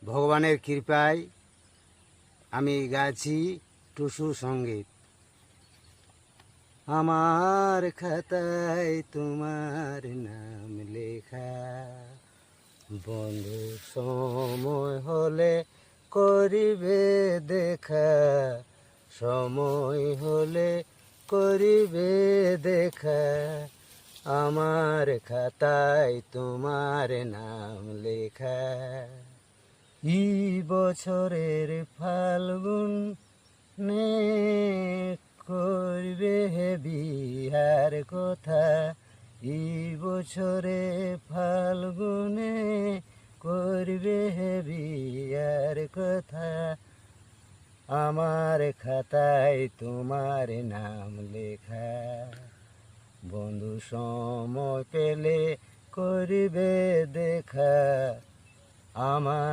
ভগবানের কৃপায় আমি গাইছি টুসু সঙ্গীত। আমার খাতায় তোমার নাম লেখা, বন্ধু সময় হলে করিবে দেখা, সময় হলে করিবে দেখা। আমার খাতায় তোমার নাম লেখা। এই বছরের ফাল্গুন নে করবে বিহার কথা, এই বছরে ফাল্গুনে করবে বিহার কথা। আমার খাতায় তোমার নাম লেখা, বন্ধু সময় পেলে করিবে দেখা। আমার